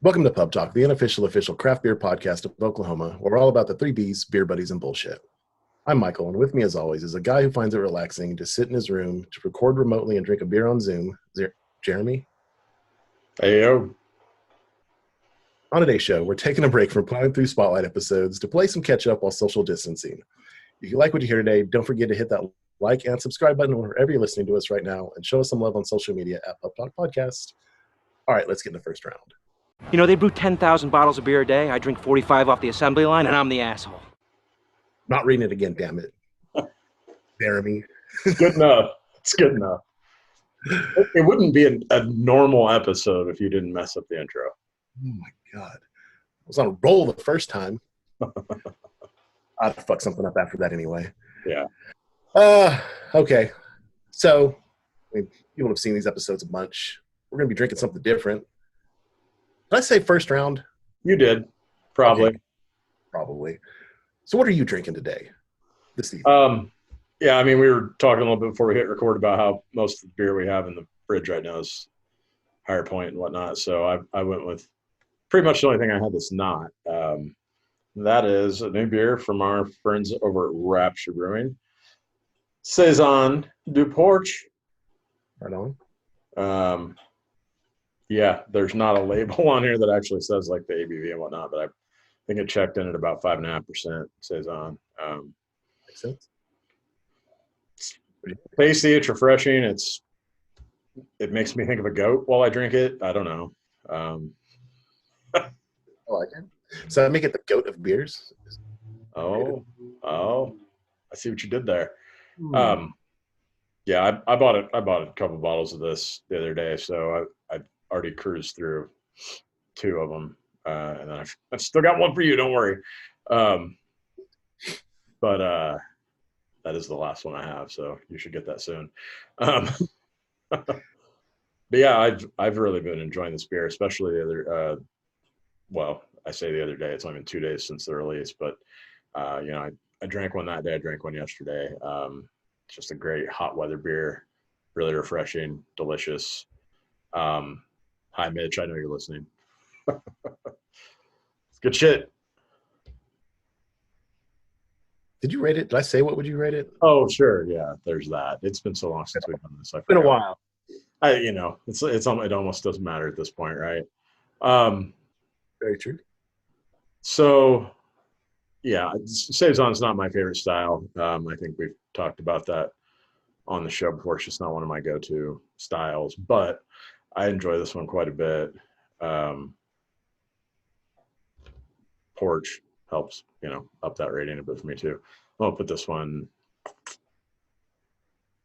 Welcome to Pub Talk, the unofficial official craft beer podcast of Oklahoma, where we're all about the three B's, beer buddies, and bullshit. I'm Michael, and with me as always is a guy who finds it relaxing to sit in his room, to record remotely and drink a beer on Zoom, Jeremy. Hey, yo. On today's show, we're taking a break from plowing through Spotlight episodes to play some catch-up while social distancing. If you like what you hear today, don't forget to hit that like and subscribe button wherever you're listening to us right now, and show us some love on social media at Pub Talk Podcast. All right, let's get in the first round. You know, they brew 10,000 bottles of beer a day. I drink 45 off the assembly line, and I'm the asshole. Not reading it again, damn it. Jeremy. Good enough. It's good enough. It wouldn't be a normal episode if you didn't mess up the intro. Oh, my God. I was on a roll the first time. I'd fuck something up after that anyway. Yeah. Okay. So, people have seen these episodes a bunch. We're going to be drinking something different. Did I say first round? You did. Probably. Okay. Probably. So what are you drinking today? This evening? Yeah, I mean, we were talking a little bit before we hit record about how most of the beer we have in the fridge right now is Higher Point and whatnot. So I went with pretty much the only thing I had that's not. That is a new beer from our friends over at Rapture Brewing. Saison du Porch. Right on. Yeah, there's not a label on here that actually says like the ABV and whatnot, but I think it checked in at about 5.5% Saison. Makes sense. Tasty, it's refreshing. It makes me think of a goat while I drink it. I don't know. I like it. So I make it the goat of beers. Oh, I see what you did there. Yeah, I bought it. I bought a couple bottles of this the other day, so I already cruised through 2 of them, and then I've still got one for you. Don't worry. But that is the last one I have, so you should get that soon. But yeah, I've really been enjoying this beer, especially the other. Well, I say the other day. It's only been 2 days since the release, but I drank one that day. I drank one yesterday. It's just a great hot weather beer, really refreshing, delicious. Hi, Mitch. I know you're listening. It's good shit. Did you rate it? Did I say what would you rate it? Oh, sure. Yeah, there's that. It's been so long since we've done this. It's been a while. It almost doesn't matter at this point, right? Very true. So, yeah, Saison's not my favorite style. I think we've talked about that on the show before. It's just not one of my go-to styles, but I enjoy this one quite a bit. Porch helps, up that rating a bit for me too. I'll put this one, I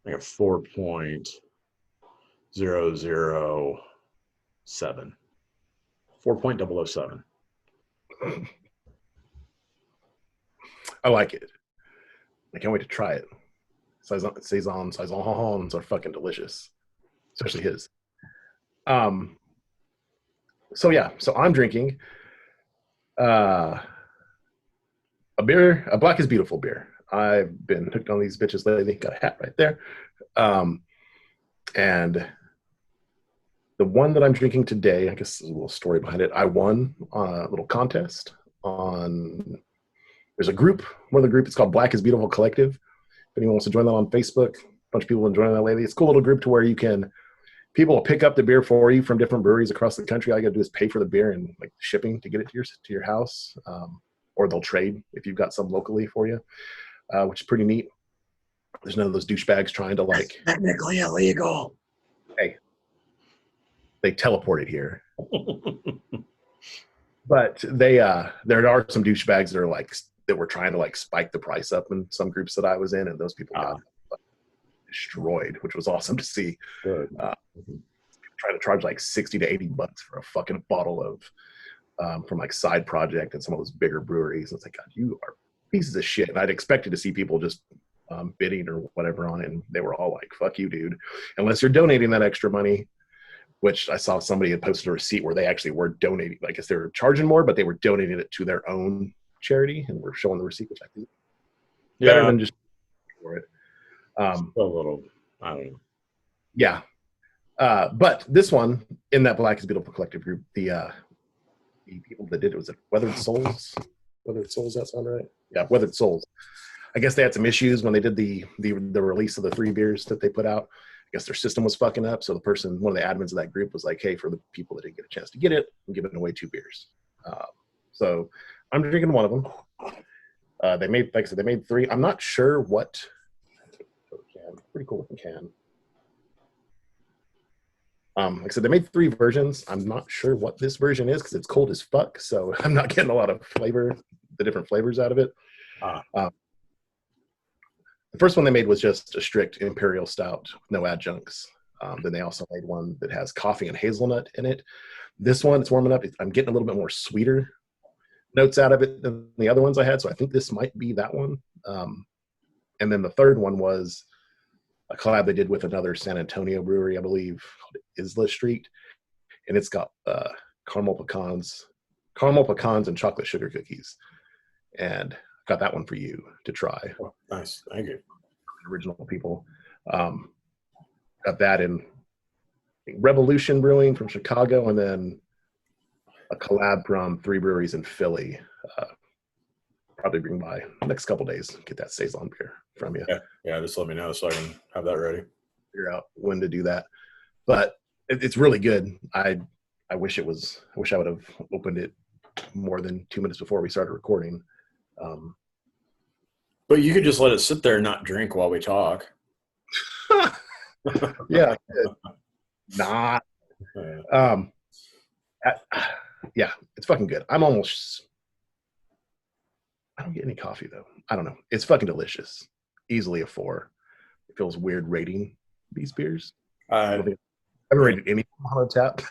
think, a 4.007. 4.007. I like it. I can't wait to try it. Saisons are fucking delicious, especially his. So I'm drinking a beer, a Black is Beautiful beer. I've been hooked on these bitches lately. Got a hat right there. And the one that I'm drinking today, I guess there's a little story behind it. I won a little contest there's a group, one of the group, it's called Black is Beautiful Collective. If anyone wants to join that on Facebook, a bunch of people have been joining that lately. It's a cool little group to where people will pick up the beer for you from different breweries across the country. All you gotta do is pay for the beer and like shipping to get it to your house. Or they'll trade if you've got some locally for you, which is pretty neat. There's none of those douchebags trying to like technically illegal. Hey, they teleported here. But there are some douchebags that were trying to like spike the price up in some groups that I was in, and those people got destroyed, which was awesome to see. Good. Trying to charge like $60 to $80 for a fucking bottle of from like Side Project and some of those bigger breweries. It's like, God, you are pieces of shit. And I'd expected to see people just bidding or whatever on it, and they were all like, fuck you, dude. Unless you're donating that extra money, which I saw somebody had posted a receipt where they actually were donating. I guess they were charging more, but they were donating it to their own charity, and we're showing the receipt, which I think better than just for it. A little, I don't know. Yeah. But this one, in that Black is Beautiful Collective group, the the people that did it, was it Weathered Souls? Weathered Souls, that sound right? Yeah, Weathered Souls. I guess they had some issues when they did the release of the 3 beers that they put out. I guess their system was fucking up. So one of the admins of that group was like, hey, for the people that didn't get a chance to get it, I'm giving away 2 beers. So I'm drinking one of them. They made, like I said, they made 3. I'm not sure what. Pretty cool looking can. Like I said, they made 3 versions. I'm not sure what this version is because it's cold as fuck. So I'm not getting a lot of flavor, the different flavors out of it. The first one they made was just a strict imperial stout, no adjuncts. Then they also made one that has coffee and hazelnut in it. This one, it's warming up. I'm getting a little bit more sweeter notes out of it than the other ones I had. So I think this might be that one. And then the third one was a collab they did with another San Antonio brewery, I believe, called Isla Street. And it's got caramel pecans and chocolate sugar cookies. And I got that one for you to try. Oh, nice. Thank you. Original people. Got that in Revolution Brewing from Chicago, and then a collab from 3 breweries in Philly. Probably bring by the next couple days, get that Saison beer from you. Yeah, just let me know so I can have that ready. Figure out when to do that. But it's really good. I wish I would have opened it more than 2 minutes before we started recording. But you could just let it sit there and not drink while we talk. Yeah. Not. Yeah, it's fucking good. I don't get any coffee though. I don't know. It's fucking delicious. Easily a 4. It feels weird rating these beers. I haven't rated any on tap.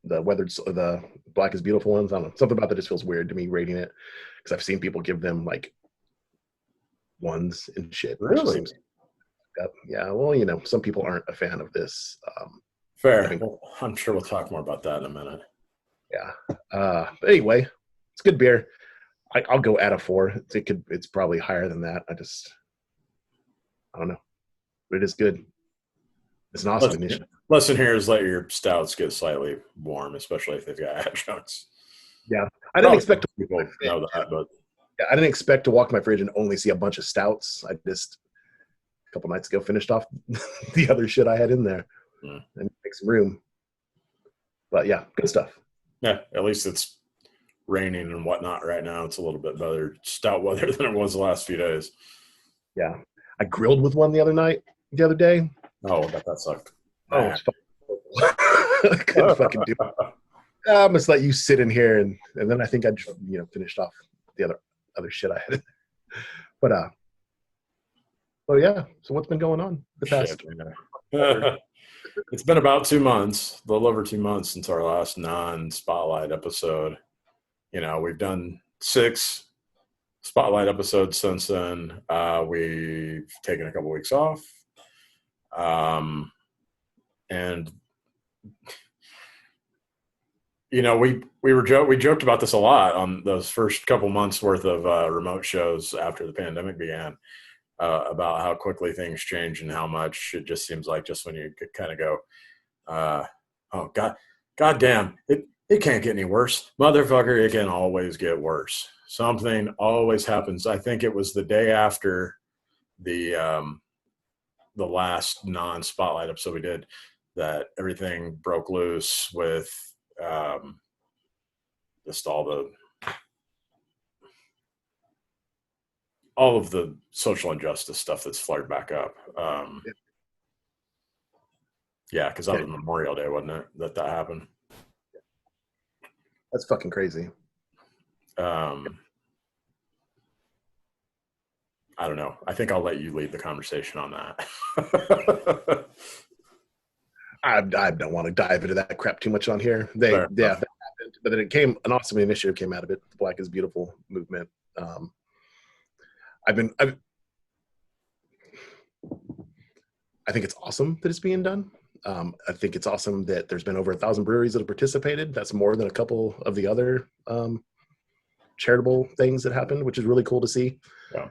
The Black is Beautiful ones. I don't know. Something about that just feels weird to me rating it because I've seen people give them like 1s and shit. Really? Yeah. Well, some people aren't a fan of this. Fair. Well, I'm sure we'll talk more about that in a minute. Yeah. But anyway, it's good beer. I'll go at a 4. It's probably higher than that. I don't know, but it is good. It's an awesome initiative. Lesson here is let your stouts get slightly warm, especially if they've got adjuncts. Yeah, I didn't expect people know that, but I didn't expect to walk my fridge and only see a bunch of stouts. I just a couple nights ago finished off the other shit I had in there and make some room. But yeah, good stuff. Yeah, at least it's raining and whatnot right now. It's a little bit better stout weather than it was the last few days. Yeah, I grilled with one the other day. Oh, I bet that sucked. Oh, it's I couldn't fucking do it. I'm just let you sit in here, and then I think I just finished off the other shit I had. But oh yeah. So what's been going on the past? It's been about 2 months, a little over 2 months since our last non-spotlight episode. We've done 6 spotlight episodes since then. We've taken a couple weeks off. And we joked about this a lot on those first couple months worth of remote shows after the pandemic began, about how quickly things change and how much it just seems like just when you kind of go, oh god damn, it can't get any worse, motherfucker, it can always get worse. Something always happens. I think it was the day after the last non-spotlight episode we did that everything broke loose with just all of the social injustice stuff that's flared back up. Yeah, because that was Memorial Day, wasn't it? That happened. That's fucking crazy. I don't know. I think I'll let you lead the conversation on that. I don't want to dive into that crap too much on here. That happened, but then an awesome initiative came out of it. The Black is Beautiful movement. I think it's awesome that it's being done. I think it's awesome that there's been over 1,000 breweries that have participated. That's more than a couple of the other charitable things that happened, which is really cool to see. Yeah.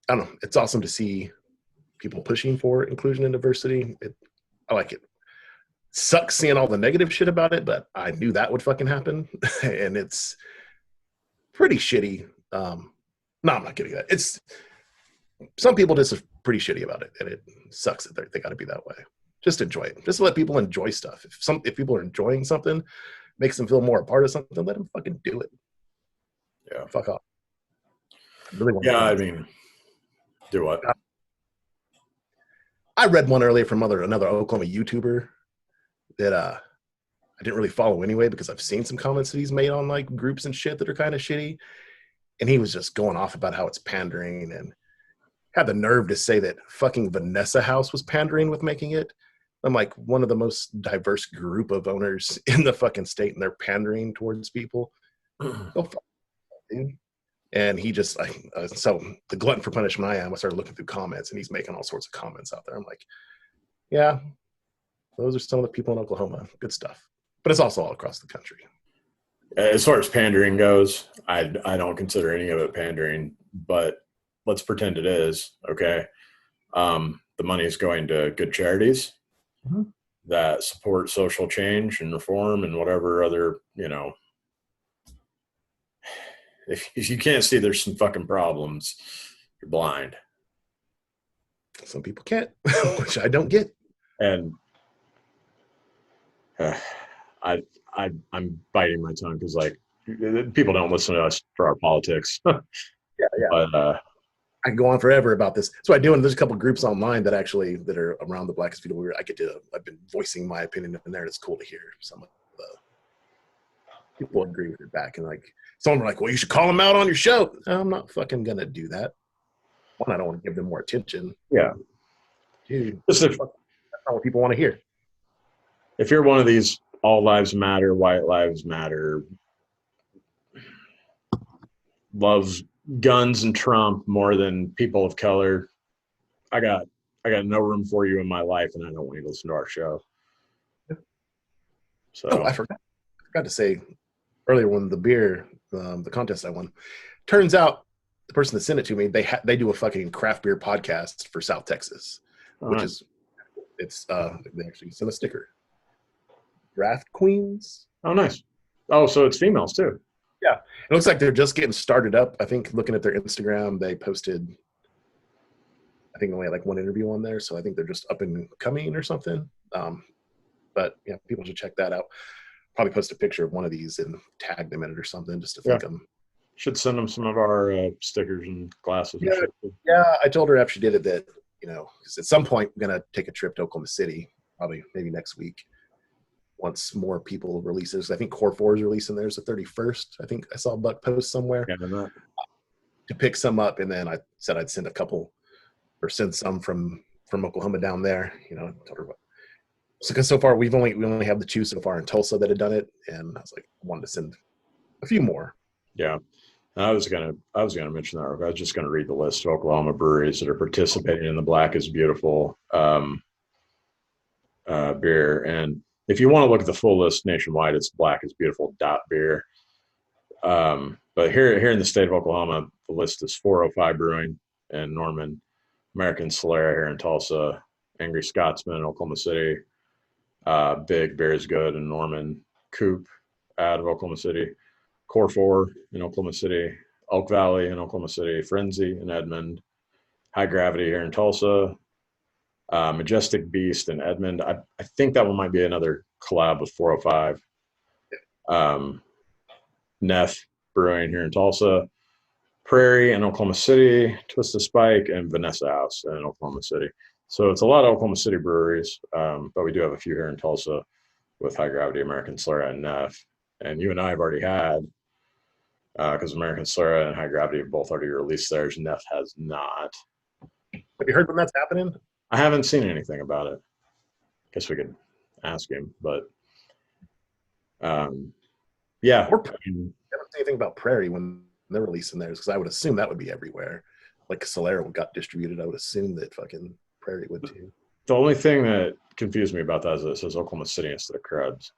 I don't know. It's awesome to see people pushing for inclusion and diversity. I like it. sucks seeing all the negative shit about it, but I knew that would fucking happen. And it's pretty shitty. No, I'm not kidding that. It's some people just are pretty shitty about it, and it sucks that they got to be that way. Just enjoy it. Just let people enjoy stuff. If people are enjoying something, makes them feel more a part of something, let them fucking do it. Yeah. Fuck off. I really want Yeah, I mean, do what? I read one earlier from another Oklahoma YouTuber that I didn't really follow anyway because I've seen some comments that he's made on like groups and shit that are kind of shitty. And he was just going off about how it's pandering and had the nerve to say that fucking Vanessa House was pandering with making it. I'm like, one of the most diverse group of owners in the fucking state, and they're pandering towards people. Go fuck, dude. And he just like, so the glutton for punishment I am, I started looking through comments, and he's making all sorts of comments out there. I'm like, yeah, those are some of the people in Oklahoma. Good stuff. But it's also all across the country. As far as pandering goes, I don't consider any of it pandering, but let's pretend it is, okay? The money is going to good charities that support social change and reform and whatever other, if you can't see there's some fucking problems, you're blind. Some people can't, which I don't get. And I'm biting my tongue because like people don't listen to us for our politics. Yeah. But I can go on forever about this. So I do, and there's a couple of groups online that are around the Blackest People where I've been voicing my opinion in there. And it's cool to hear some of the people agree with it back. And like some are like, well, you should call them out on your show. I'm not fucking gonna do that. One, I don't want to give them more attention. Yeah. Dude, Just that's not what people want to hear. If you're one of these all lives matter, white lives matter, loves guns and Trump more than people of color, I got no room for you in my life, and I don't want you to listen to our show. So I forgot to say earlier when the beer, the contest I won, turns out the person that sent it to me, they do a fucking craft beer podcast for South Texas, which is they actually sent a sticker. Draft Queens. Oh, nice. Oh, so it's females too. Yeah, it looks like they're just getting started up. I think looking at their Instagram, they posted, I think only had like one interview on there, so I think they're just up and coming or something. But yeah, people should check that out. Probably post a picture of one of these and tag them in it or something just to thank them. Should send them some of our stickers and glasses. Yeah, and shit. Yeah. I told her after she did it that because at some point I'm gonna take a trip to Oklahoma City, probably maybe next week. Once more people release this, I think Core 4 is releasing theirs the 31st. I think I saw Buck post somewhere to pick some up, and then I said I'd send a couple or send some from Oklahoma down there. Told her what. So because so far we only have the two so far in Tulsa that had done it, and I was like, I wanted to send a few more. Yeah, and I was gonna mention that. I was just gonna read the list of Oklahoma breweries that are participating in the Black is Beautiful beer, and if you want to look at the full list nationwide, it's blackisbeautiful.beer. But here in the state of Oklahoma, the list is 405 Brewing in Norman, American Solera here in Tulsa, Angry Scotsman in Oklahoma City, Big Beer is Good in Norman, Coop out of Oklahoma City, Core 4 in Oklahoma City, Elk Valley in Oklahoma City, Frenzy in Edmond, High Gravity here in Tulsa, Majestic Beast in Edmond. I think that one might be another collab with 405. Neff Brewing here in Tulsa, Prairie in Oklahoma City, Twisted Spike, and Vanessa House in Oklahoma City. So it's a lot of Oklahoma City breweries, but we do have a few here in Tulsa with High Gravity, American Solera, and Neff. And you and I have already had, because American Solera and High Gravity have both already released theirs. Neff has not. Have you heard when that's happening? I haven't seen anything about it. Guess we could ask him, but yeah. I haven't seen anything about Prairie when they're releasing theirs, because I would assume that would be everywhere. Like Solera got distributed, I would assume that fucking Prairie would too. The only thing that confused me about that is it says Oklahoma City instead of Krebs.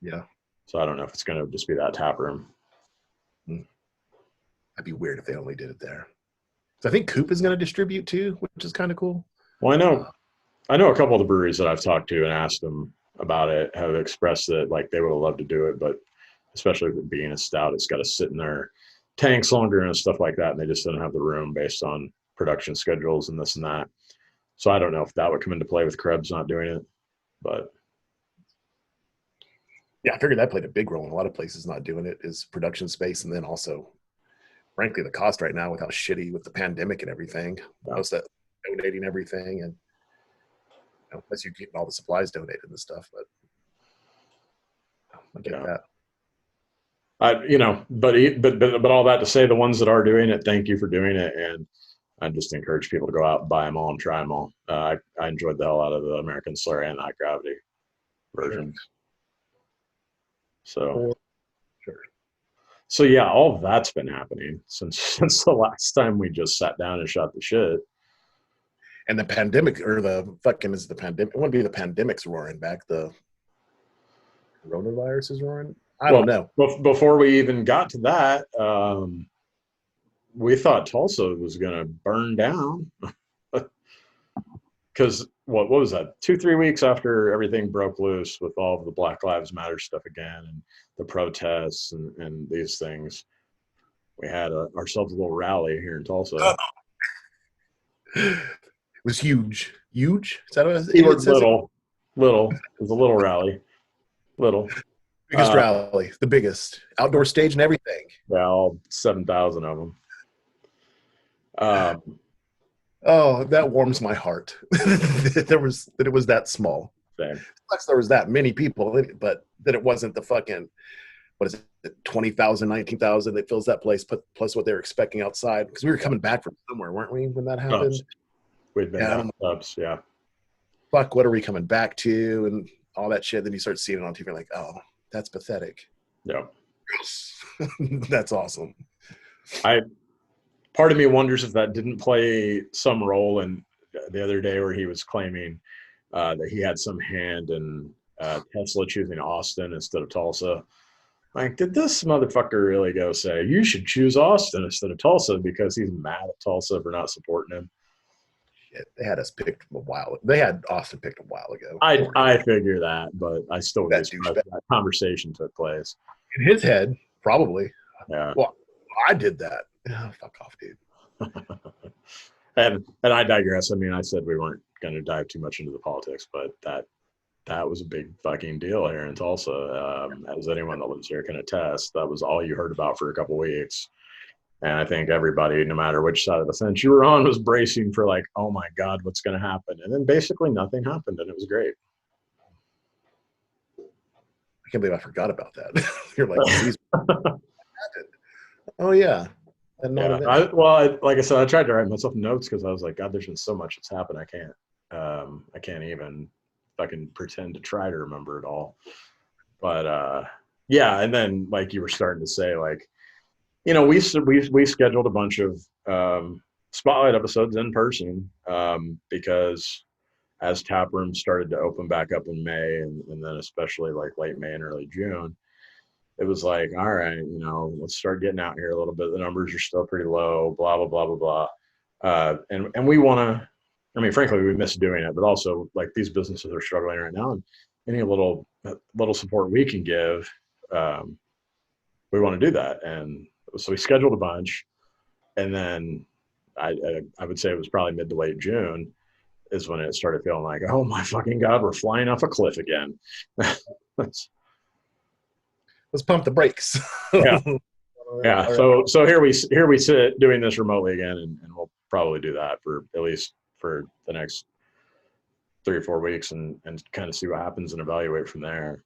Yeah. So I don't know if it's going to just be that tap room. That'd be weird if they only did it there. So I think Coop is going to distribute too, which is kind of cool. Well, I know a couple of the breweries that I've talked to and asked them about it have expressed that like they would have loved to do it, but especially with it being a stout, it's got to sit in their tanks longer and stuff like that, and they just didn't have the room based on production schedules and this and that. So I don't know if that would come into play with Krebs not doing it, but Yeah, I figured that played a big role in a lot of places not doing it is production space, and then also, frankly, the cost right now with how shitty with the pandemic and everything. Yeah. Most of that donating everything, and unless you're getting all the supplies donated and stuff, but I get that. But all that to say, the ones that are doing it, thank you for doing it, and I just encourage people to go out and buy them all and try them all. I enjoyed the hell out of the American Slurry and High Gravity versions. So, so yeah, all of that's been happening since the last time we just sat down and shot the shit. And the pandemic, or the fucking is the pandemic? It wouldn't be the pandemic's roaring back. The coronavirus is roaring. I don't know. Before we even got to that, we thought Tulsa was going to burn down because what was that? 2-3 weeks after everything broke loose with all of the Black Lives Matter stuff again and the protests and these things, we had ourselves a little rally here in Tulsa. It was huge. Huge? Is that what it was? Little. It was a little rally. Little. Biggest rally, the biggest outdoor stage and everything. Yeah, all 7,000 of them. Oh, that warms my heart. That it was that small. Same. Plus, there was that many people, but that it wasn't the fucking, what is it, 20,000, 19,000 that fills that place, plus what they were expecting outside. Because we were coming back from somewhere, weren't we, when that happened? We'd been down Ups, yeah. Fuck, what are we coming back to? And all that shit. Then you start seeing it on TV, like, oh, that's pathetic. Yeah. That's awesome. Part of me wonders if that didn't play some role in the other day where he was claiming that he had some hand in Tesla choosing Austin instead of Tulsa. Like, did this motherfucker really go say, you should choose Austin instead of Tulsa because he's mad at Tulsa for not supporting him? Shit, they had us picked a while. They had Austin picked a while ago. I figure that, but I still that conversation took place. In his head, probably. Yeah. Well, I did that. Oh, fuck off, dude. and I digress. I mean, I said we weren't going to dive too much into the politics, but that was a big fucking deal here in Tulsa. As anyone that lives here can attest, that was all you heard about for a couple weeks. And I think everybody, no matter which side of the fence you were on, was bracing for like, oh my God, what's going to happen? And then basically nothing happened, and it was great. I can't believe I forgot about that. You're like, oh yeah. Like I said, I tried to write myself notes because I was like, God, there's been so much that's happened. I can't even fucking pretend to try to remember it all. But yeah, and then like you were starting to say, like, we scheduled a bunch of spotlight episodes in person because as taprooms started to open back up in May and then especially like late May and early June, it was like, all right, let's start getting out here a little bit. The numbers are still pretty low, blah, blah, blah, blah, blah. And we want to, I mean, frankly, we miss doing it, but also like these businesses are struggling right now, and any little support we can give, we want to do that. And so we scheduled a bunch, and then I would say it was probably mid to late June is when it started feeling like, oh my fucking God, we're flying off a cliff again. Let's pump the brakes. Yeah. Yeah. Right. So here we sit doing this remotely again, and we'll probably do that for at least for the next 3 or 4 weeks and kind of see what happens and evaluate from there.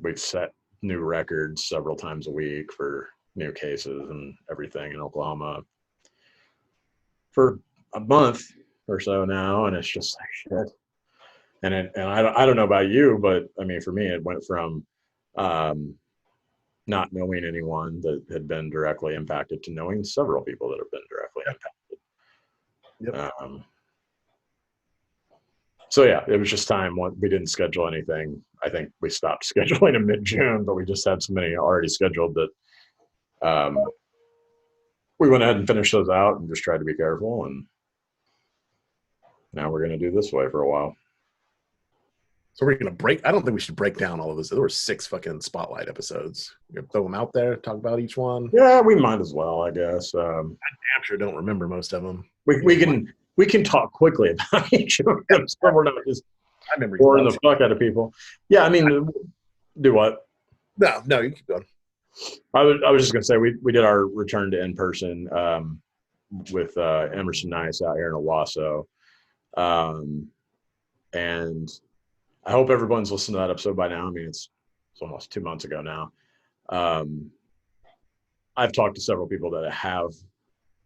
We've set new records several times a week for new cases and everything in Oklahoma for a month or so now, and it's just like shit. And I don't know about you, but I mean, for me, it went from not knowing anyone that had been directly impacted to knowing several people that have been directly impacted. Yep. So yeah, it was just time. We didn't schedule anything. I think we stopped scheduling in mid-June, but we just had so many already scheduled that we went ahead and finished those out and just tried to be careful. And now we're going to do this way for a while. So we're gonna break. I don't think we should break down all of this. There were 6 fucking spotlight episodes. We're gonna throw them out there, talk about each one. Yeah, we might as well, I guess. I'm sure don't remember most of them. We can talk quickly about each of them, so we're not just boring the fuck out of people. Yeah, I mean, do what? No, you keep going. I was just gonna say we did our return to in person with Emerson Nice out here in Owasso, and I hope everyone's listened to that episode by now. I mean, it's almost 2 months ago now. I've talked to several people that have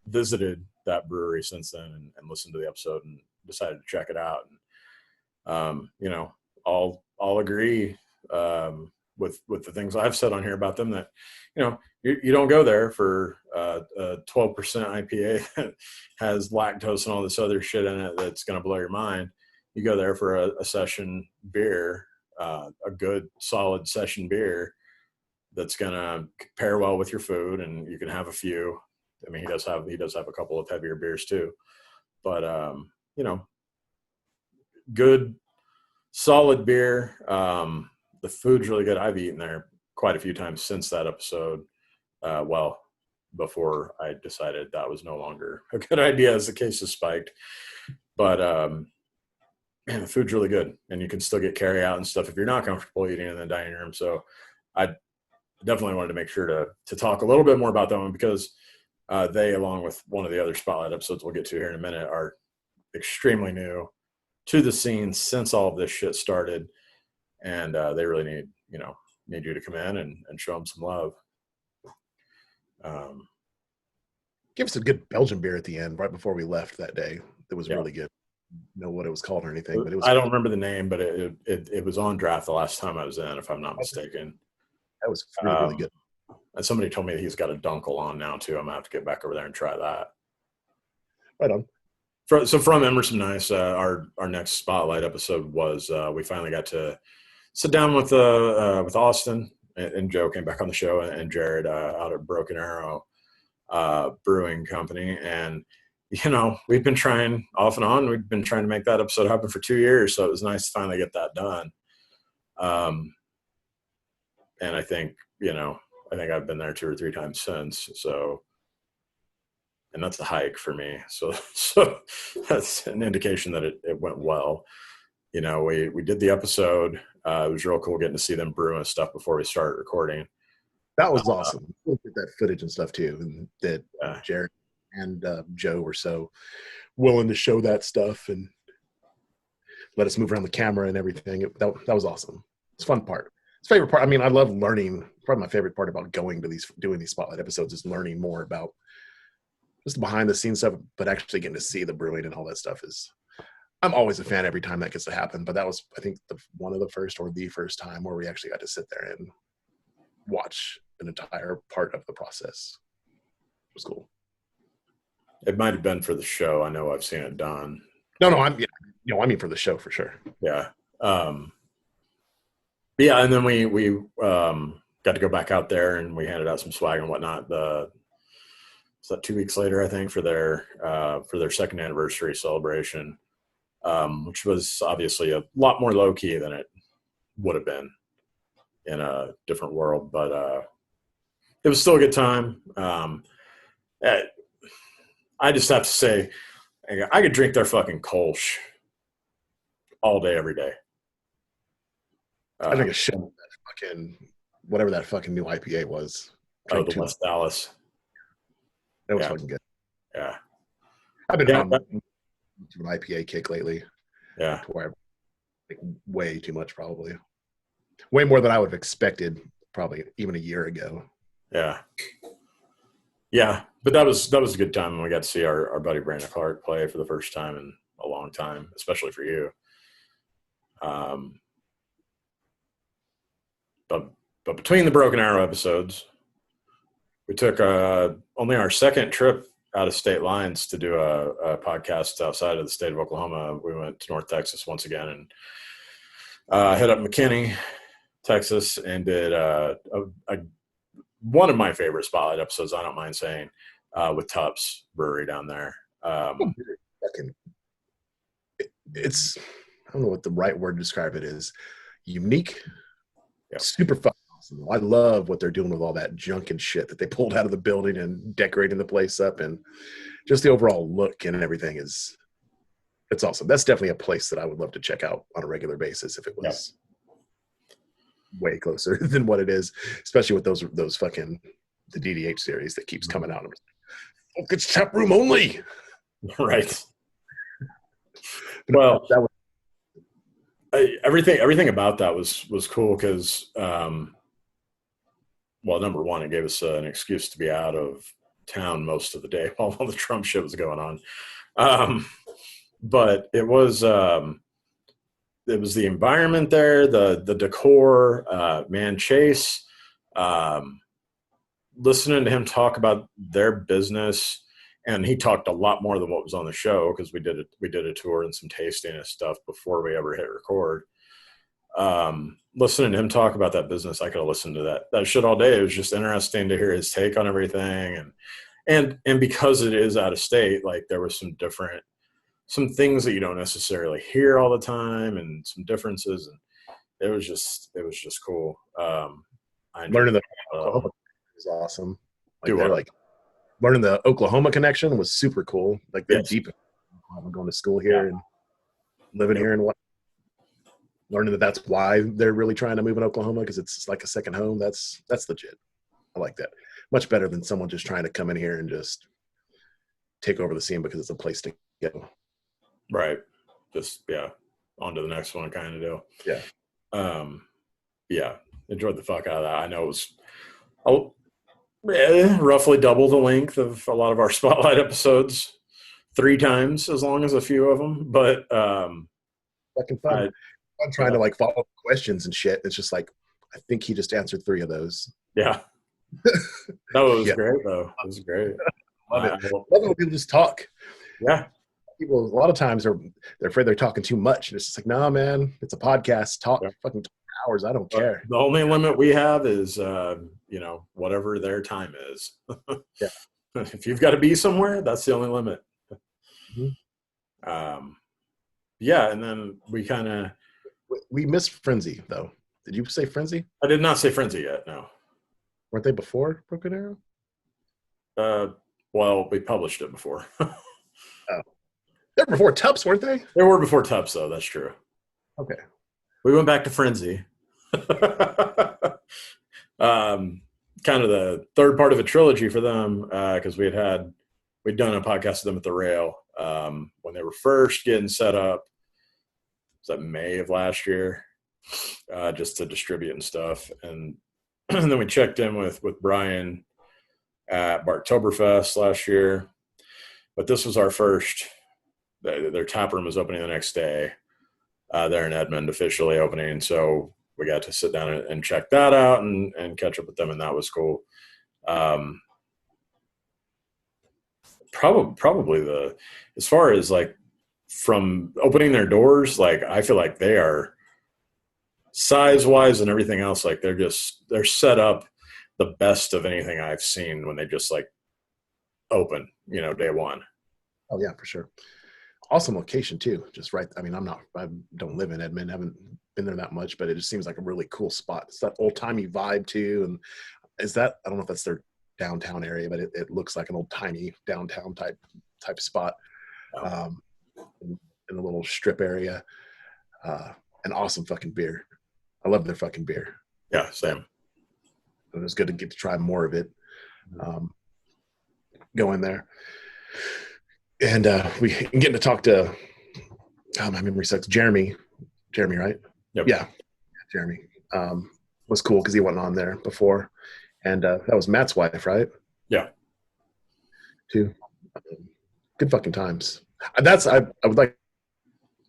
visited that brewery since then and listened to the episode and decided to check it out. And, you know, I'll agree with the things I've said on here about them, that, you know, you don't go there for a 12% IPA that has lactose and all this other shit in it that's going to blow your mind. You go there for a session beer, a good solid session beer that's going to pair well with your food, and you can have a few. I mean, he does have a couple of heavier beers too, but you know, good solid beer. The food's really good. I've eaten there quite a few times since that episode. Well, before I decided that was no longer a good idea as the cases spiked, but man, the food's really good, and you can still get carry out and stuff if you're not comfortable eating in the dining room. So I definitely wanted to make sure to talk a little bit more about that one, because they, along with one of the other spotlight episodes we'll get to here in a minute, are extremely new to the scene since all of this shit started, and they really need you to come in and show them some love. Give us a good Belgian beer at the end, right before we left that day. It was really good. Know what it was called or anything, but it was. I don't remember the name, but it was on draft the last time I was in, if I'm not mistaken. That was really good. And somebody told me that he's got a Dunkel on now too. I'm gonna have to get back over there and try that. Right on. So from Emerson Nice, our next spotlight episode was we finally got to sit down with Austin, and Joe came back on the show, and Jared out at Broken Arrow Brewing Company. And you know, we've been trying off and on. We've been trying to make that episode happen for 2 years, so it was nice to finally get that done. And I think I've been there 2 or 3 times since. So, and that's a hike for me. So that's an indication that it went well. You know, we did the episode. It was real cool getting to see them brew and stuff before we started recording. That was awesome. We'll get that footage and stuff too. And that Jared and Joe were so willing to show that stuff and let us move around the camera and everything. That was awesome. It's a fun part. It's favorite part. I mean, I love learning. Probably my favorite part about doing these spotlight episodes is learning more about just the behind the scenes stuff, but actually getting to see the brewing and all that stuff I'm always a fan every time that gets to happen. But that was, I think, one of the first or the first time where we actually got to sit there and watch an entire part of the process. It was cool. It might have been for the show. I know I've seen it done. No, I mean for the show for sure. Yeah. Yeah, and then we got to go back out there, and we handed out some swag and whatnot. So 2 weeks later, I think, for their second anniversary celebration, which was obviously a lot more low key than it would have been in a different world, but it was still a good time. I just have to say, I could drink their fucking Kolsch all day, every day. I drink a shit of that fucking whatever that fucking new IPA was. Oh, the West Dallas. That was fucking good. Yeah. I've been on an IPA kick lately. Yeah. To where like way too much, probably. Way more than I would have expected, probably even a year ago. Yeah. Yeah. But that was a good time when we got to see our buddy Brandon Clark play for the first time in a long time, especially for you. But between the Broken Arrow episodes, we took only our second trip out of state lines to do a podcast outside of the state of Oklahoma. We went to North Texas once again and hit up McKinney, Texas, and did one of my favorite spotlight episodes, I don't mind saying, with Tups Brewery down there. it's, I don't know what the right word to describe it is. Unique, Yep. super fun. Awesome. I love what they're doing with all that junk and shit that they pulled out of the building and decorating the place up, and just the overall look and everything is, it's awesome. That's definitely a place that I would love to check out on a regular basis if it was way closer than what it is, especially with those fucking the DDH series that keeps coming out. Oh, it's tap room only. Right. Well, that was everything about that was cool because, well, number one, it gave us an excuse to be out of town most of the day while all the Trump shit was going on. But it was the environment there, the decor, man, Chase, listening to him talk about their business, and he talked a lot more than what was on the show because we did a tour and some tasting and stuff before we ever hit record. Listening to him talk about that business, I could have listened to that shit all day. It was just interesting to hear his take on everything, and because it is out of state, like there was some things that you don't necessarily hear all the time, and some differences, and it was just cool. I learning the Oklahoma was awesome. Like what? like learning the Oklahoma connection was super cool. Like they're Yes. deep in going to school here and living here, and what learning that's why they're really trying to move in Oklahoma, because it's like a second home. That's legit. I like that much better than someone just trying to come in here and just take over the scene because it's a place to go. Right. Just on to the next one kind of deal. Yeah. Enjoyed the fuck out of that. I know it was roughly double the length of a lot of our Spotlight episodes, 3 times as long as a few of them, but fucking fun. I'm trying to like follow up questions and shit. It's just like, I think he just answered 3 of those. Yeah. That was great though. It was great. Love it. Love it when people just talk. Yeah. People a lot of times they're afraid they're talking too much, and it's just like, nah, man, it's a podcast. Talk fucking hours. I don't care. The only limit we have is whatever their time is. Yeah. If you've got to be somewhere, that's the only limit. Mm-hmm. And then we missed Frenzy though. Did you say Frenzy? I did not say Frenzy yet. No. Weren't they before Broken Arrow? Well, we published it before. They were before Tups, weren't they? They were before Tups, though. That's true. Okay. We went back to Frenzy. Kind of the third part of a trilogy for them, because we'd done a podcast with them at the Rail when they were first getting set up. Was that May of last year? Just to distribute and stuff, and then we checked in with Brian at Barktoberfest last year. But this was our first. Their tap room was opening the next day. They're in Edmond, officially opening, so we got to sit down and check that out and catch up with them, and that was cool. Probably as far as like from opening their doors, like I feel like they are size-wise and everything else, like they're set up the best of anything I've seen when they just like open, day one. Oh yeah, for sure. Awesome location too. Just right. I mean, I don't live in Edmond. Haven't been there that much, but it just seems like a really cool spot. It's that old timey vibe too. And I don't know if that's their downtown area, but it looks like an old timey downtown type spot. In a little strip area. An awesome fucking beer. I love their fucking beer. Yeah, same. It was good to get to try more of it. Go in there. And we get to talk to, my memory sucks, Jeremy, right? Yep. Yeah, Jeremy. Was cool because he wasn't on there before. And that was Matt's wife, right? Yeah. Too. Good fucking times. I would like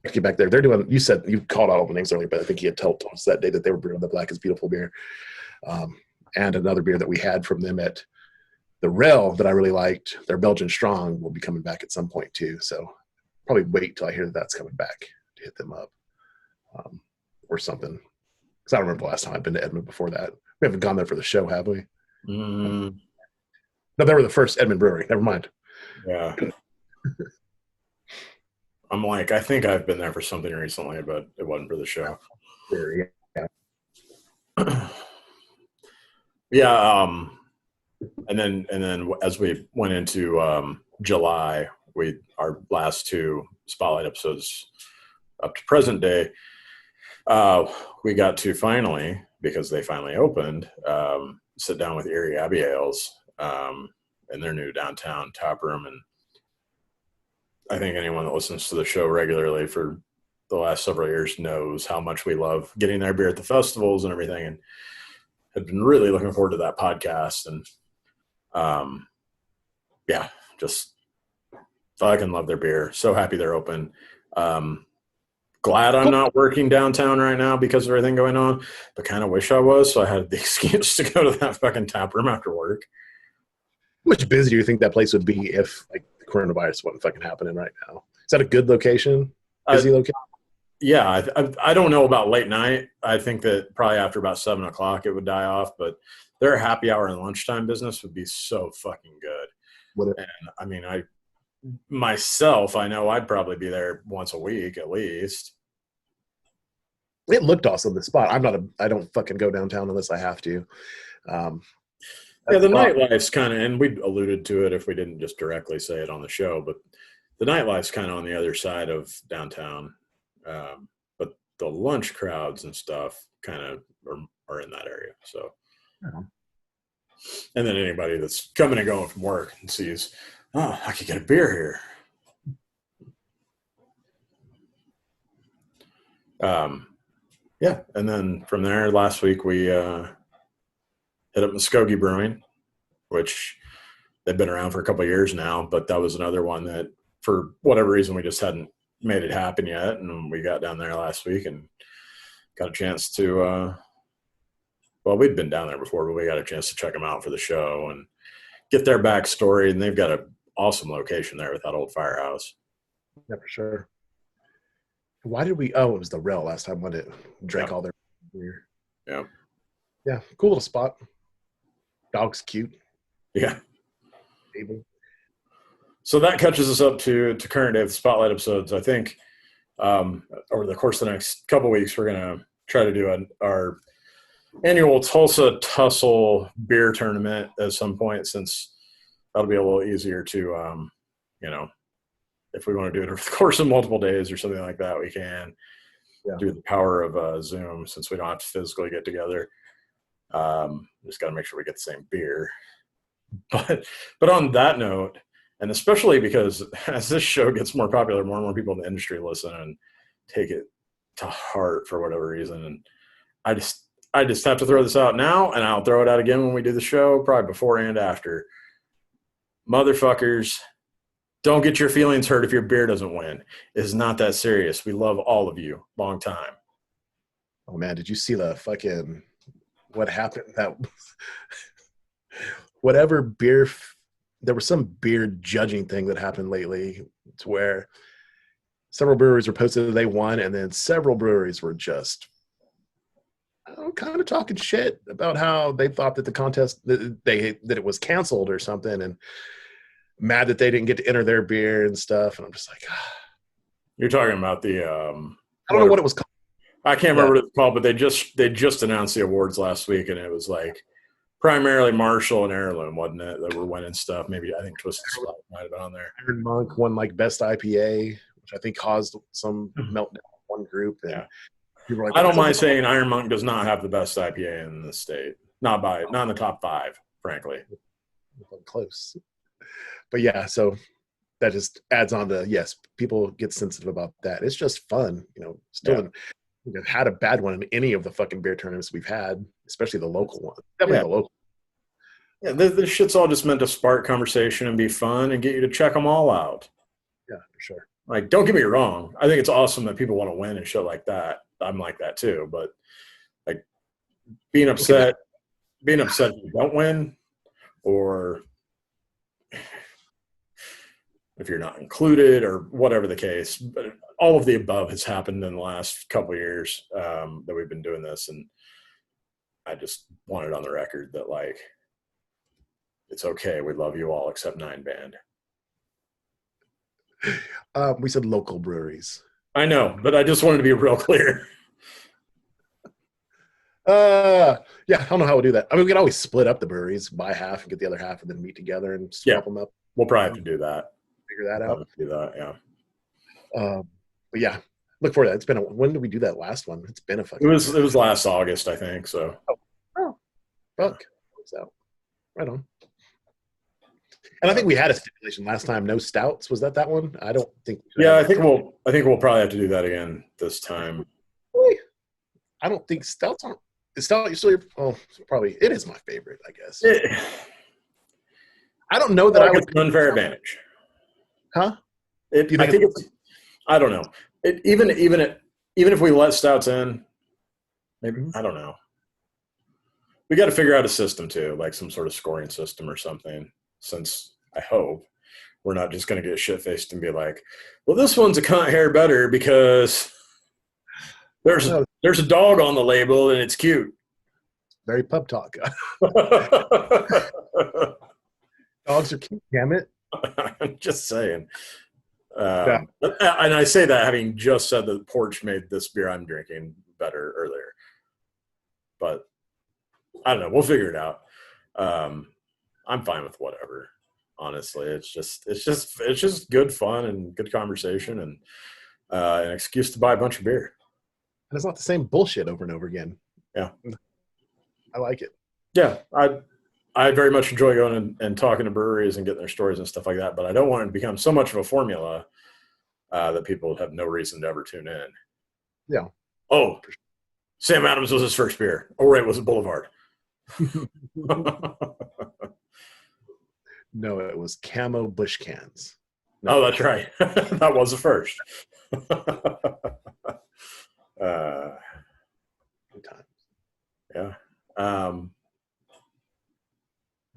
to get back there. They're doing, you said, you called out all the names earlier, but I think he had told us that day that they were brewing the Black is Beautiful beer. And another beer that we had from them at the Rail that I really liked, their Belgian Strong, will be coming back at some point too. So probably wait till I hear that that's coming back to hit them up or something. Because I don't remember the last time I've been to Edmond before that. We haven't gone there for the show, have we? No, they were the first Edmond brewery. Never mind. Yeah. I'm like, I think I've been there for something recently, but it wasn't for the show. Sure, yeah. Yeah. And then as we went into July, our last two spotlight episodes up to present day, we got to finally, because they finally opened, sit down with Erie Abbey Ales in their new downtown taproom. And I think anyone that listens to the show regularly for the last several years knows how much we love getting their beer at the festivals and everything, and have been really looking forward to that podcast. And yeah, just fucking love their beer. So happy they're open. Glad I'm not working downtown right now because of everything going on, but kind of wish I was, so I had the excuse to go to that fucking tap room after work. How much busy do you think that place would be if like the coronavirus wasn't fucking happening right now? Is that a good location? Busy location? Yeah, I don't know about late night. I think that probably after about 7 o'clock it would die off, but their happy hour and lunchtime business would be so fucking good. And I mean, I know I'd probably be there once a week at least. It looked awesome. The spot. I don't fucking go downtown unless I have to. Yeah, the nightlife's kind of, and we alluded to it if we didn't just directly say it on the show, but the nightlife's kind of on the other side of downtown. But the lunch crowds and stuff kind of are in that area. So, and then anybody that's coming and going from work and sees, oh, I could get a beer here. Yeah, and then from there, last week we hit up Muskogee Brewing, which they've been around for a couple of years now, but that was another one that, for whatever reason, we just hadn't made it happen yet. And we got down there last week and got a chance to, well, we'd been down there before, but we got a chance to check them out for the show and get their backstory. And they've got an awesome location there with that old firehouse. Yeah, for sure. Why did we? Oh, it was the rail last time when it drank all their beer. Yeah. Yeah, cool little spot. Dog's cute. Yeah. Able. So that catches us up to current day of the spotlight episodes. I think over the course of the next couple of weeks, we're going to try to do our annual Tulsa Tussle beer tournament at some point, since that'll be a little easier to, if we want to do it over the course of multiple days or something like that, we can do the power of Zoom, since we don't have to physically get together. Just got to make sure we get the same beer. But on that note, and especially because as this show gets more popular, more and more people in the industry listen and take it to heart for whatever reason. And I just have to throw this out now, and I'll throw it out again when we do the show, probably before and after. Motherfuckers, don't get your feelings hurt if your beer doesn't win. It's not that serious. We love all of you. Long time. Oh man, did you see the fucking what happened? That whatever beer, there was some beer judging thing that happened lately. It's where several breweries were posted that they won, and then several breweries were just kind of talking shit about how they thought that the contest that it was canceled or something, and mad that they didn't get to enter their beer and stuff. And I'm just like, You're talking about the I don't know what it was called. I can't remember what it's called, but they just announced the awards last week, and it was like primarily Marshall and Heirloom, wasn't it, that were winning stuff? Maybe I think Twisted Spot might have been on there. Iron Monk won like best IPA, which I think caused some meltdown in one group. And people were like, I don't mind saying Iron Monk does not have the best IPA in the state. Not in the top 5, frankly. Close. But yeah, so that just adds on to, yes, people get sensitive about that. It's just fun, we've had a bad one in any of the fucking beer tournaments we've had, especially the local one. Definitely the local. Yeah, this shit's all just meant to spark conversation and be fun and get you to check them all out. Yeah, for sure. Like, don't get me wrong. I think it's awesome that people want to win and shit like that. I'm like that too. But like being upset if you don't win, or if you're not included, or whatever the case. But all of the above has happened in the last couple of years that we've been doing this. And I just want it on the record that, like, it's okay. We love you all except 9 Band. We said local breweries. I know, but I just wanted to be real clear. Yeah, I don't know how we'll do that. I mean, we can always split up the breweries, buy half and get the other half, and then meet together and Yeah, swap them up. we'll probably have to do that. Figure that We'll out. have to do that, yeah. But yeah, look forward to that. It's been when did we do that last one? It's been a It fucking. was last August, I think. So. Oh, fuck. Works out. Right on. And I think we had a stipulation last time. No stouts. Was that one? I don't think. Yeah, I think we'll probably have to do that again this time. Really? I don't think stouts aren't. Is stout still your? Oh, probably it is my favorite. I guess. I don't know that I would. It's an unfair advantage. Huh? I think it's. I don't know. Even if we let stouts in, maybe I don't know. We got to figure out a system too, like some sort of scoring system or something. Since I hope we're not just going to get shit faced and be like, "Well, this one's a cunt hair better because there's a dog on the label and it's cute." Very pub talk. Dogs are cute. Damn it. I'm just saying. Yeah. And I say that having just said that Porch made this beer I'm drinking better earlier. But I don't know. We'll figure it out. I'm fine with whatever. Honestly, it's just good fun and good conversation and an excuse to buy a bunch of beer. And it's not the same bullshit over and over again. Yeah, I like it. Yeah, I very much enjoy going and talking to breweries and getting their stories and stuff like that. But I don't want it to become so much of a formula that people have no reason to ever tune in. Yeah. Oh, Sam Adams was his first beer. Oh, right, was it Boulevard? No, it was Camo Bush Cans. No, that's right. That was the first. Good times. Yeah.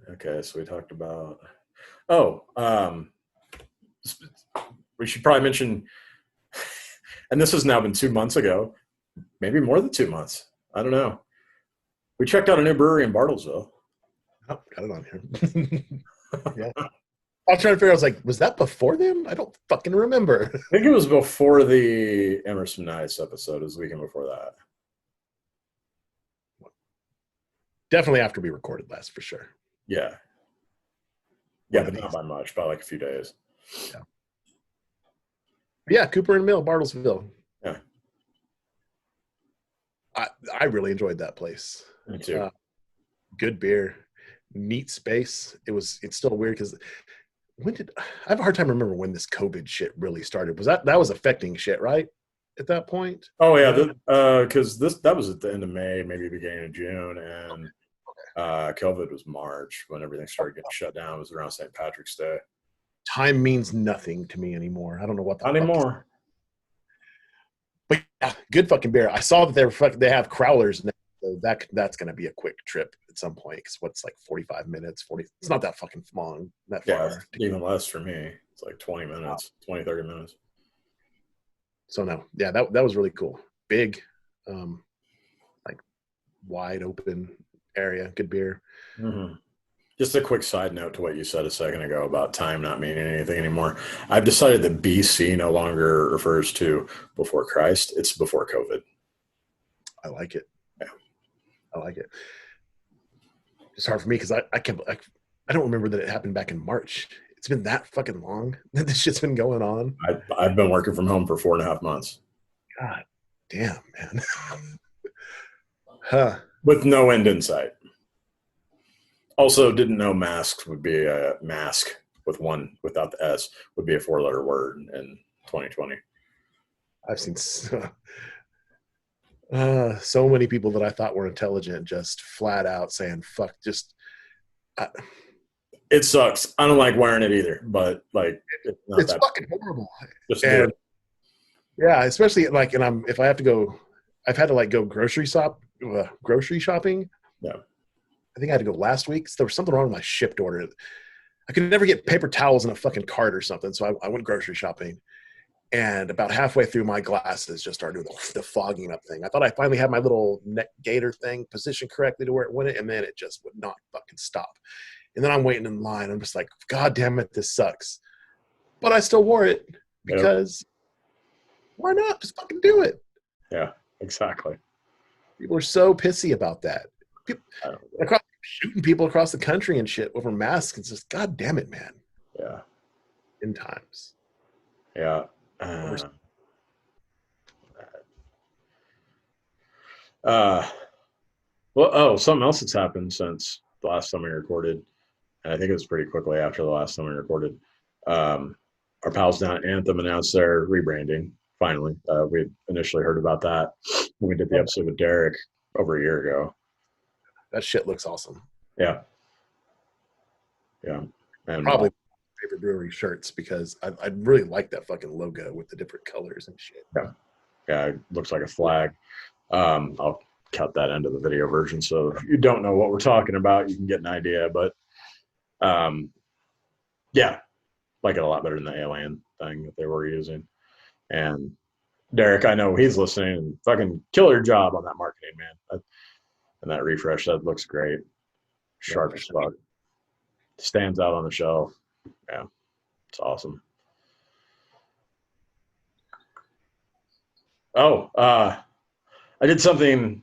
Okay, so we talked about. We should probably mention, and this has now been 2 months ago, maybe more than 2 months. I don't know. We checked out a new brewery in Bartlesville. Oh, got it on here. Yeah. I was trying to figure out, I was like, was that before them? I don't fucking remember. I think it was before the Emerson Nights episode. It was the weekend before that. Definitely after we recorded last, for sure. Yeah. Yeah, but not by much, by like a few days. Yeah. Yeah, Cooper and Mill, Bartlesville. Yeah. I really enjoyed that place. Me too. Good beer, neat space. It's still weird because I have a hard time remember when this COVID shit really started. Was that was affecting shit, right? At that point? Oh yeah, because that was at the end of May, maybe beginning of June, and COVID was March when everything started getting shut down. It was around St. Patrick's Day. Time means nothing to me anymore. I don't know what the Not fuck anymore. But yeah, good fucking beer. I saw that they have crowlers now, so that's going to be a quick trip at some point because what's like 45 minutes, 40. It's not that fucking long, that far. Yeah, even less for me. It's like 20 minutes, 20, 30 minutes. So no, yeah, that was really cool. Big, like wide open area, good beer. Mm-hmm. Just a quick side note to what you said a second ago about time not meaning anything anymore. I've decided that BC no longer refers to before Christ. It's before COVID. I like it. Yeah. I like it. It's hard for me because I don't remember that it happened back in March. It's been that fucking long that this shit's been going on. I've been working from home for 4.5 months. God damn, man. Huh. With no end in sight. Also, didn't know masks would be a mask with one without the S would be a 4-letter word in 2020. I've seen so many people that I thought were intelligent just flat out saying fuck. It sucks. I don't like wearing it either, but like it's fucking horrible. Just do it. Yeah, especially like, and if I have to go, I've had to like go grocery shopping. Yeah. I think I had to go last week. So there was something wrong with my shipped order. I could never get paper towels in a fucking cart or something. So I went grocery shopping, and about halfway through, my glasses just started doing the fogging up thing. I thought I finally had my little neck gaiter thing positioned correctly to where it went, and then it just would not fucking stop. And then I'm waiting in line. I'm just like, God damn it, this sucks. But I still wore it. because why not? Just fucking do it. Yeah, exactly. People are so pissy about that. People, I don't shooting people across the country and shit over masks. It's just, God damn it, man. Yeah. In times. Yeah. Well, something else that's happened since the last time we recorded, and I think it was pretty quickly after the last time we recorded. Our pals down at Anthem announced their rebranding. Finally, we initially heard about that when we did the episode with Derek over a year ago. That shit looks awesome. Yeah, yeah, and probably my favorite brewery shirts because I really like that fucking logo with the different colors and shit. Yeah, it looks like a flag. I'll cut that into the video version, so if you don't know what we're talking about, you can get an idea. But yeah, like it a lot better than the alien thing that they were using. And Derek, I know he's listening, and fucking killer job on that marketing, man. And that refresh, that looks great. Sharp as fuck. Stands out on the shelf. Yeah, it's awesome. Oh, I did something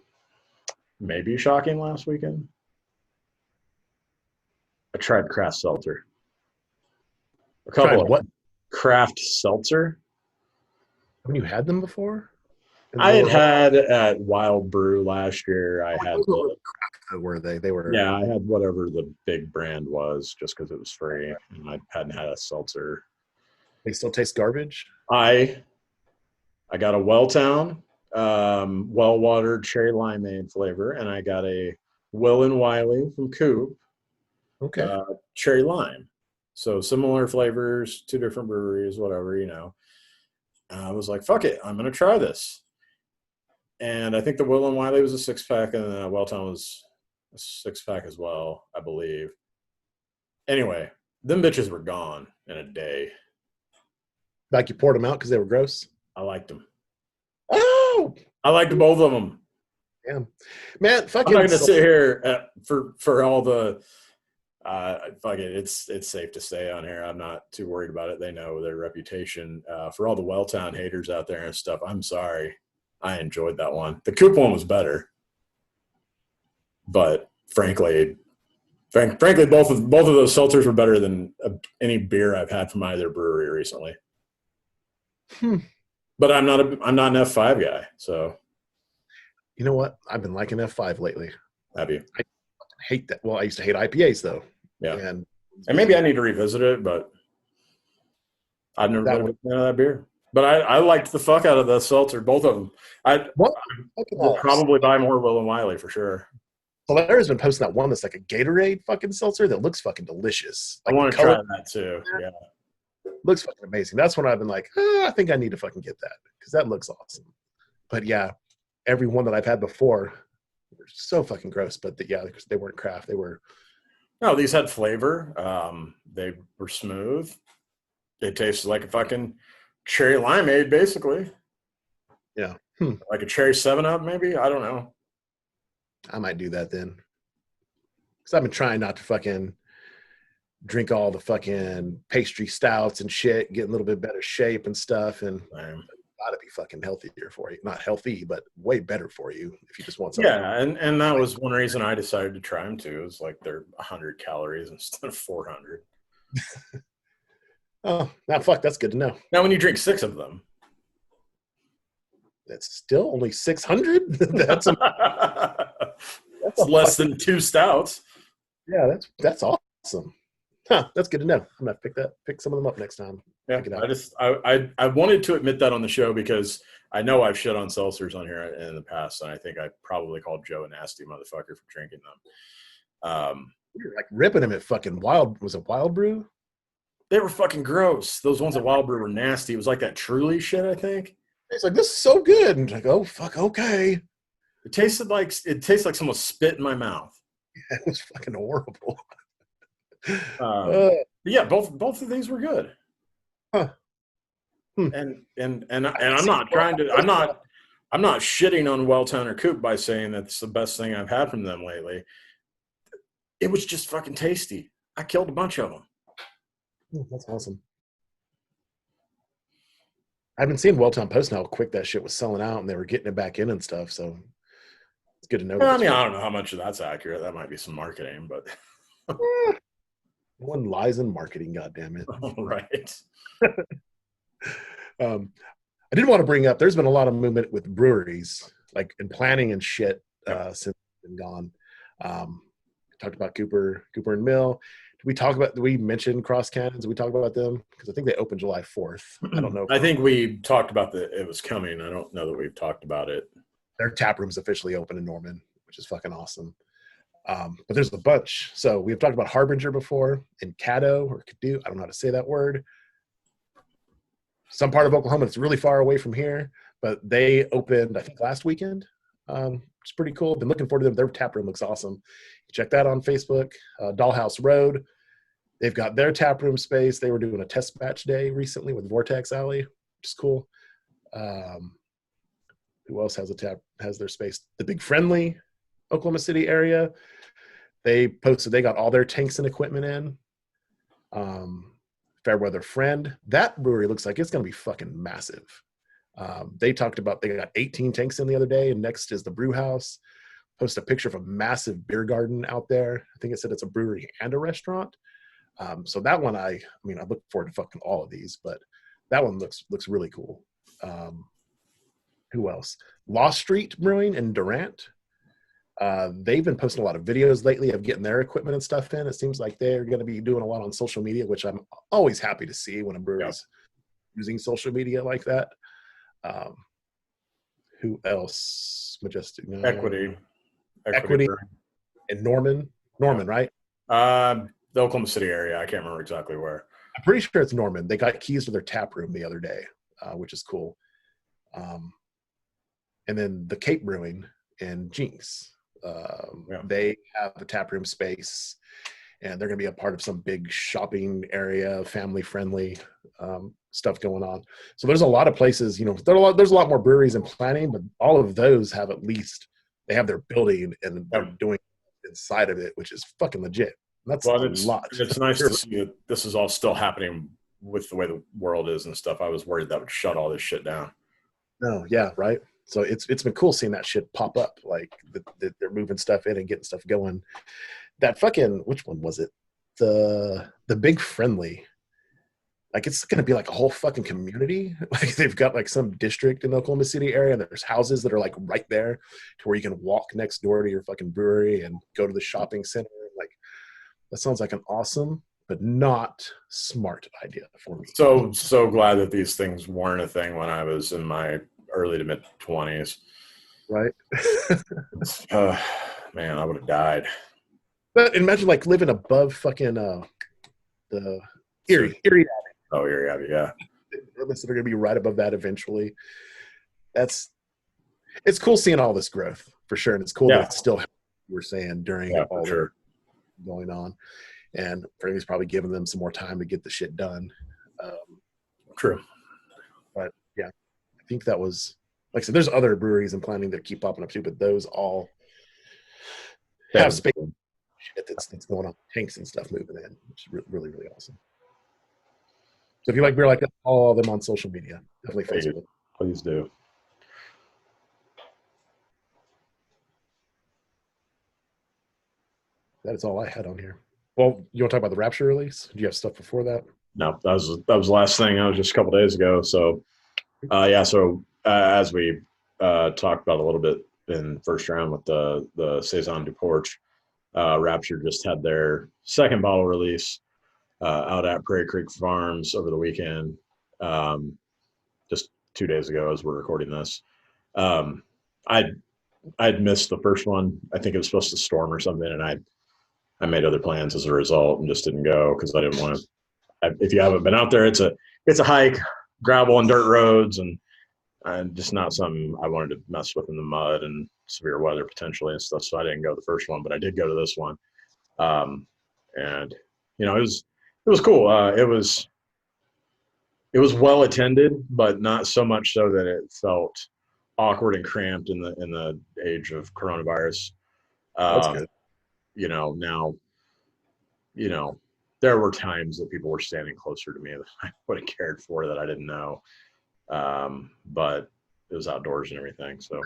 maybe shocking last weekend. I tried craft seltzer. A couple of what? Craft seltzer. Haven't you had them before? I had at Wild Brew last year. I had were they? They were. Yeah, I had whatever the big brand was, just because it was free, and I hadn't had a seltzer. They still taste garbage. I got a Welltown, well-watered cherry limeade flavor, and I got a Will and Wiley from Coop. Okay. Cherry lime. So similar flavors, two different breweries, whatever, you know. And I was like, fuck it, I'm going to try this. And I think the Will and Wiley was a 6-pack, and the Welltown was a 6-pack as well, I believe. Anyway, them bitches were gone in a day. Like you poured them out because they were gross? I liked them. Oh! I liked both of them. Yeah. Man, fucking... I'm not going to sit here for all the... fuck it, it's safe to say on here. I'm not too worried about it. They know their reputation. For all the Welltown haters out there and stuff, I'm sorry. I enjoyed that one. The Coop one was better, but frankly, both of those seltzers were better than any beer I've had from either brewery recently. But I'm not an F5 guy, so. You know what? I've been liking F5 lately. Have you? I hate that. Well, I used to hate IPAs though. Yeah. And maybe I need to revisit it, but I've never been a big fan of that beer. But I liked the fuck out of the seltzer, both of them. I will probably buy more Will and Wiley for sure. Larry's been posting that one that's like a Gatorade fucking seltzer that looks fucking delicious. Like I want to try that too. Yeah. Looks fucking amazing. That's when I've been like, I think I need to fucking get that because that looks awesome. But yeah, every one that I've had before were so fucking gross. But because they weren't craft, they were. No, these had flavor. They were smooth. They tasted like a fucking cherry limeade, basically. Yeah. Like a cherry 7-Up, maybe? I don't know. I might do that then. Because I've been trying not to fucking drink all the fucking pastry stouts and shit, get in a little bit better shape and stuff. And it's got to be fucking healthier for you. Not healthy, but way better for you if you just want something. Yeah, and that was one reason I decided to try them too. It was like they're 100 calories instead of 400. Oh, now fuck, that's good to know. Now, when you drink 6 of them, that's still only 600. that's less than 2 stouts. Yeah, that's awesome. Huh, that's good to know. I'm gonna pick some of them up next time. Yeah, I wanted to admit that on the show because I know I've shit on seltzers on here in the past, and I think I probably called Joe a nasty motherfucker for drinking them. You're like ripping them at fucking Wild. Was it Wild Brew? They were fucking gross. Those ones at Wild Brew were nasty. It was like that Truly shit, I think. It's like, this is so good. And like, oh fuck, okay. It tastes like someone spit in my mouth. Yeah, it was fucking horrible. Yeah, both of these were good. Huh. And I'm not trying to. I'm not shitting on Welltown or Coop by saying that's the best thing I've had from them lately. It was just fucking tasty. I killed a bunch of them. That's awesome. I've been seeing Welltown Post and how quick that shit was selling out, and they were getting it back in and stuff. So it's good to know that Well, I it's mean, I working. don't know how much of that's accurate. That might be some marketing, but One lies in marketing, goddamn it. right. Um, I did want to bring up. There's been a lot of movement with breweries, like in planning and shit, Yep. since it's been gone. Um, talked about Cooper and Mill. Did we mention Cross Cannons? Did we talk about them? Because I think they opened July 4th. I don't know if I think we talked about it was coming. I don't know that we've talked about it. their tap room's officially open in Norman, which is fucking awesome. But there's a bunch. So we've talked about Harbinger before in Caddo or Caddo. I don't know how to say that word. Some part of Oklahoma. It's really far away from here, but they opened, I think, last weekend. It's pretty cool. Been looking forward to them. Their tap room looks awesome. Check that on Facebook. Dollhouse Road. They've got their tap room space. They were doing a test batch day recently with Vortex Alley, which is cool. Who else has their space? The Big Friendly, Oklahoma City area. They posted they got all their tanks and equipment in. Fairweather Friend. That brewery looks like it's going to be fucking massive. They talked about they got 18 tanks in the other day, and next is the brew house. Post a picture of a massive beer garden out there. I think it said it's a brewery and a restaurant. So that one, I mean, I look forward to fucking all of these, but that one looks really cool. Who else? Lost Street Brewing in Durant. They've been posting a lot of videos lately of getting their equipment and stuff in. It seems like they're going to be doing a lot on social media, which I'm always happy to see when a brewery's using social media like that. Who else? Majestic. No. Equity. And Norman, right? The Oklahoma City area. I can't remember exactly where. I'm pretty sure it's Norman. They got keys to their tap room the other day, which is cool. And then the Cape Brewing in Jinx. They have a tap room space, and they're going to be a part of some big shopping area, family-friendly stuff going on. So there's a lot of places, there's a lot more breweries in planning, but all of those have at least, they have their building and they're doing inside of it, which is fucking legit. That's a lot. It's nice to see that this is all still happening with the way the world is and stuff. I was worried that would shut all this shit down. No, yeah, right. So it's been cool seeing that shit pop up, like they're moving stuff in and getting stuff going. That fucking, which one was it? The Big Friendly. Like it's going to be like a whole fucking community. Like they've got like some district in the Oklahoma City area, and there's houses that are like right there to where you can walk next door to your fucking brewery and go to the shopping center. Like that sounds like an awesome but not smart idea for me. So glad that these things weren't a thing when I was in my early to mid 20s. Right. Man, I would have died. But imagine like living above fucking the Erie. Oh, Erie, yeah. They're going to be right above that eventually. It's cool seeing all this growth for sure, and it's cool that it's still we're saying during all the going on, and Freddie's probably giving them some more time to get the shit done. True, but yeah, I think that was like I said. There's other breweries and planning that keep popping up too, but those all have space. Shit that's going on, tanks and stuff moving in, which is really really awesome. So if you like beer like that, follow them on social media. Definitely Facebook. Please do. That is all I had on here. Well, you want to talk about the Rapture release? Do you have stuff before that? No, that was the last thing. I was just a couple days ago. So, as we talked about a little bit in first round with the Saison du Porch, Rapture just had their second bottle release out at Prairie Creek Farms over the weekend. Just 2 days ago, as we're recording this. I'd missed the first one. I think it was supposed to storm or something, and I made other plans as a result and just didn't go because I didn't want to. If you haven't been out there, it's a hike, gravel and dirt roads, and just not something I wanted to mess with in the mud and severe weather potentially and stuff. So I didn't go the first one, but I did go to this one, and it was cool. It was well attended, but not so much so that it felt awkward and cramped in the age of coronavirus. That's good. Now, there were times that people were standing closer to me that I would have cared for that I didn't know. but it was outdoors and everything. So,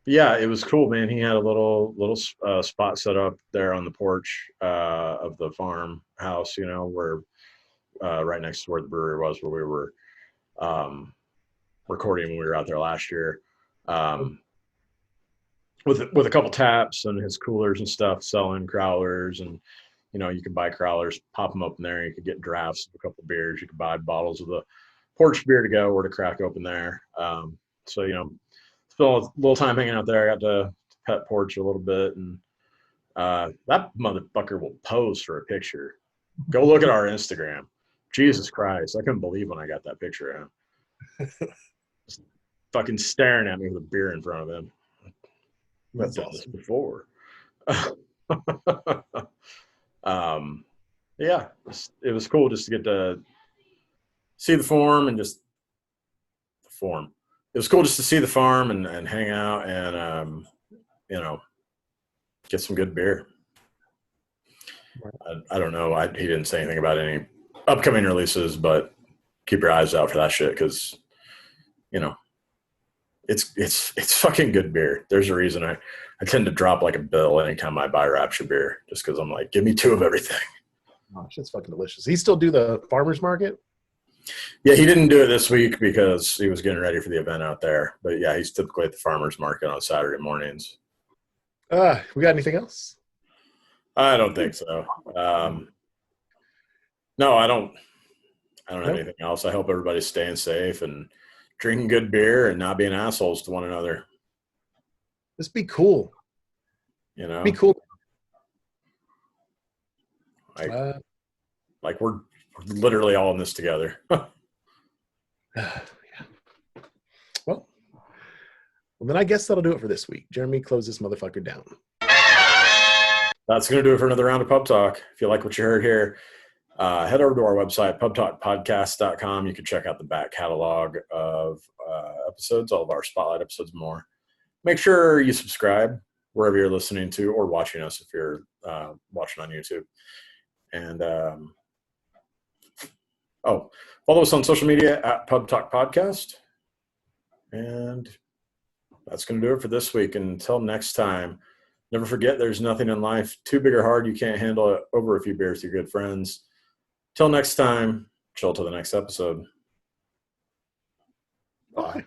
yeah, it was cool, man. He had a little spot set up there on the porch of the farmhouse, where right next to where the brewery was, where we were recording when we were out there last year. With a couple taps and his coolers and stuff, selling crowlers, and you could buy crowlers, pop them up in there. You could get drafts of a couple beers. You could buy bottles of the porch beer to go or to crack open there. So spent a little time hanging out there. I got to pet porch a little bit, and that motherfucker will pose for a picture. Go look at our Instagram. Jesus Christ, I couldn't believe when I got that picture of him. Just fucking staring at me with a beer in front of him. I've done this before. Yeah, it was cool just to get to see the farm and just the farm. It was cool just to see the farm and hang out and get some good beer. I don't know. He didn't say anything about any upcoming releases, but keep your eyes out for that shit because it's fucking good beer. There's a reason I tend to drop like a bill anytime I buy Rapture beer, just because I'm like, give me 2 of everything. Oh, shit's fucking delicious. He still do the farmers market? Yeah, he didn't do it this week because he was getting ready for the event out there. But yeah, he's typically at the farmers market on Saturday mornings. We got anything else? I don't think so. No, I don't have anything else. I hope everybody's staying safe and drinking good beer and not being assholes to one another. Just be cool. Be cool. Like we're literally all in this together. Yeah. Well, then I guess that'll do it for this week. Jeremy, close this motherfucker down. That's going to do it for another round of Pub Talk. If you like what you heard here, head over to our website, pubtalkpodcast.com. You can check out the back catalog of episodes, all of our spotlight episodes and more. Make sure you subscribe wherever you're listening to or watching us if you're watching on YouTube. And follow us on social media at Pub Talk Podcast. And that's going to do it for this week. And until next time, never forget there's nothing in life too big or hard you can't handle it over a few beers with your good friends. Till next time, chill till the next episode. Bye.